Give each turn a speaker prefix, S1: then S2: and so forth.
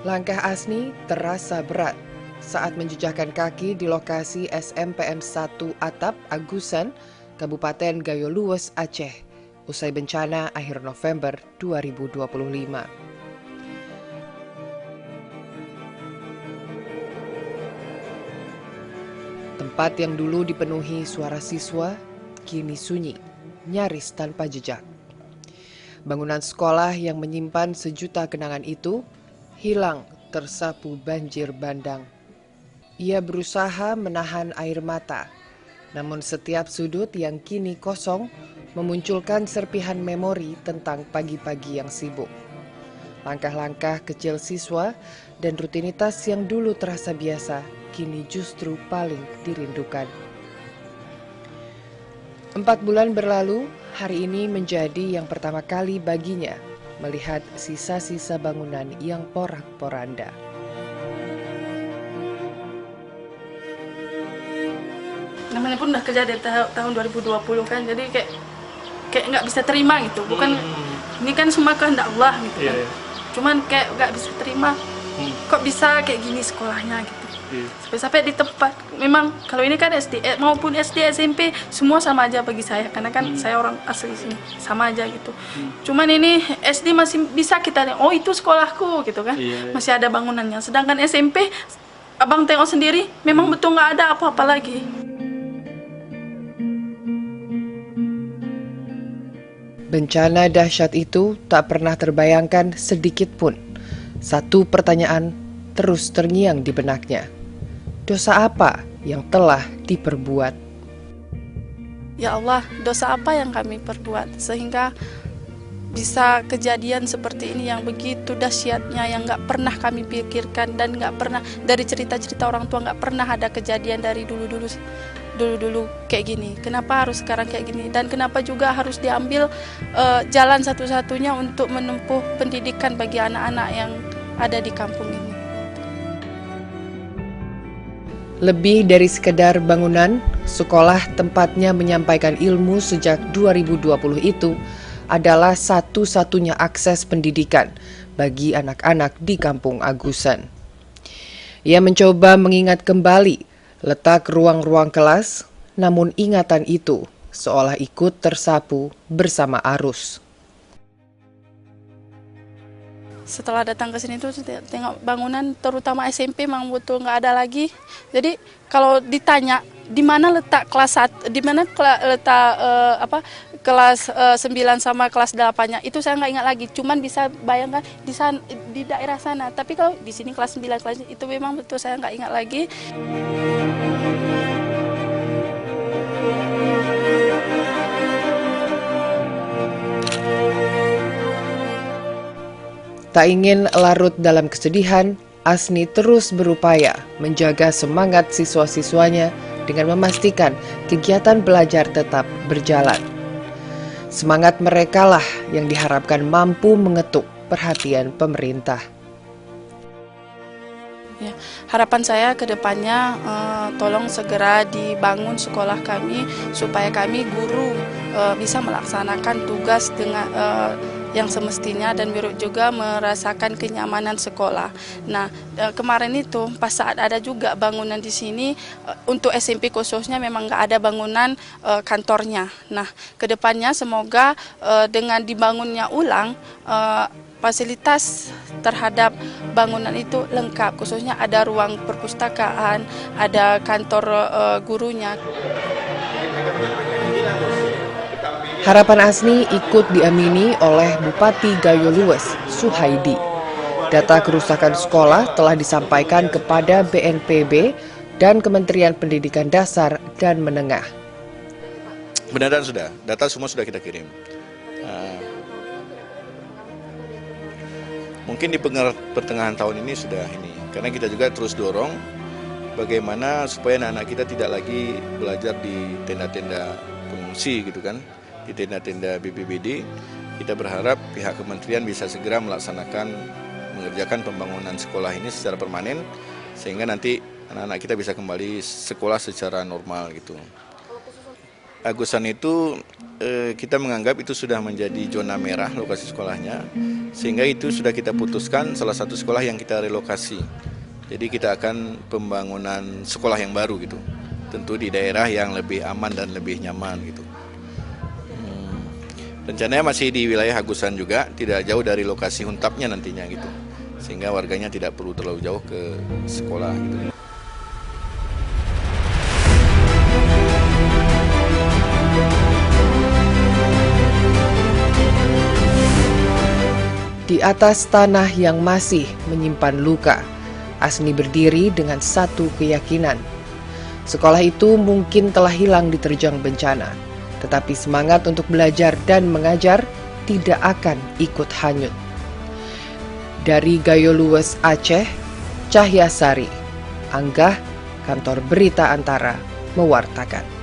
S1: Langkah Asni terasa berat saat menjejakkan kaki di lokasi SMPN 1 Atap, Agusan, Kabupaten Gayo Luwes, Aceh, usai bencana akhir November 2025. Tempat yang dulu dipenuhi suara siswa, kini sunyi, nyaris tanpa jejak. Bangunan sekolah yang menyimpan sejuta kenangan itu hilang tersapu banjir bandang. Ia berusaha menahan air mata, namun setiap sudut yang kini kosong memunculkan serpihan memori tentang pagi-pagi yang sibuk. Langkah-langkah kecil siswa dan rutinitas yang dulu terasa biasa, kini justru paling dirindukan. 4 bulan berlalu, hari ini menjadi yang pertama kali baginya melihat sisa-sisa bangunan yang porak-poranda.
S2: Namanya pun udah kerja dari tahun 2020 kan, jadi kayak nggak bisa terima gitu. Bukan ini kan semua kehendak Allah gitu kan. Cuman kayak nggak bisa terima. Kok bisa kayak gini sekolahnya gitu. Sampai di tempat, memang kalau ini kan SD maupun SD SMP semua sama aja bagi saya, karena kan saya orang asli sini, sama aja gitu. Cuman ini SD masih bisa kita lihat, oh itu sekolahku gitu kan, masih ada bangunannya. Sedangkan SMP abang tengok sendiri, memang betul nggak ada apa-apa lagi.
S1: Bencana dahsyat itu tak pernah terbayangkan sedikit pun. Satu pertanyaan terus terngiang di benaknya. Dosa apa yang telah diperbuat?
S2: Ya Allah, dosa apa yang kami perbuat sehingga bisa kejadian seperti ini yang begitu dahsyatnya, yang nggak pernah kami pikirkan dan nggak pernah dari cerita-cerita orang tua, nggak pernah ada kejadian dari dulu kayak gini. Kenapa harus sekarang kayak gini, dan kenapa juga harus diambil jalan satu-satunya untuk menempuh pendidikan bagi anak-anak yang ada di kampung ini.
S1: Lebih dari sekedar bangunan, sekolah tempatnya menyampaikan ilmu sejak 2020 itu adalah satu-satunya akses pendidikan bagi anak-anak di Kampung Agusan. Ia mencoba mengingat kembali letak ruang-ruang kelas, namun ingatan itu seolah ikut tersapu bersama arus.
S2: Setelah datang ke sini tuh tengok bangunan, terutama SMP memang betul nggak ada lagi. Jadi kalau ditanya di mana letak kelas 1, di mana letak kelas 9 sama kelas 8-nya, itu saya nggak ingat lagi. Cuman bisa bayangkan di sana, di daerah sana. Tapi kalau di sini kelas 9 kelas itu memang betul saya nggak ingat lagi.
S1: Tak ingin larut dalam kesedihan, Asni terus berupaya menjaga semangat siswa-siswanya dengan memastikan kegiatan belajar tetap berjalan. Semangat merekalah yang diharapkan mampu mengetuk perhatian pemerintah.
S2: Ya, harapan saya ke depannya tolong segera dibangun sekolah kami supaya kami guru bisa melaksanakan tugas dengan yang semestinya dan juga merasakan kenyamanan sekolah. Nah, kemarin itu pas saat ada juga bangunan di sini untuk SMP khususnya memang nggak ada bangunan kantornya. Nah, kedepannya semoga dengan dibangunnya ulang fasilitas terhadap bangunan itu lengkap, khususnya ada ruang perpustakaan, ada kantor gurunya.
S1: Harapan Asni ikut diamini oleh Bupati Gayo Luwes, Suhaidi. Data kerusakan sekolah telah disampaikan kepada BNPB dan Kementerian Pendidikan Dasar dan Menengah.
S3: Benar, sudah, data semua sudah kita kirim. Mungkin di pertengahan tahun ini sudah ini, karena kita juga terus dorong bagaimana supaya anak-anak kita tidak lagi belajar di tenda-tenda pengungsi gitu kan, di tenda-tenda BPBD. Kita berharap pihak kementerian bisa segera mengerjakan pembangunan sekolah ini secara permanen, sehingga nanti anak-anak kita bisa kembali sekolah secara normal gitu. Agusan itu kita menganggap itu sudah menjadi zona merah lokasi sekolahnya, sehingga itu sudah kita putuskan salah satu sekolah yang kita relokasi. Jadi kita akan pembangunan sekolah yang baru gitu, tentu di daerah yang lebih aman dan lebih nyaman gitu. Rencananya masih di wilayah Agusan juga, tidak jauh dari lokasi huntapnya nantinya gitu, sehingga warganya tidak perlu terlalu jauh ke sekolah gitu.
S1: Di atas tanah yang masih menyimpan luka, Asni berdiri dengan satu keyakinan. Sekolah itu mungkin telah hilang diterjang bencana, tetapi semangat untuk belajar dan mengajar tidak akan ikut hanyut. Dari Gayo Luwes, Aceh, Cahya Sari, Anggah, Kantor Berita Antara, mewartakan.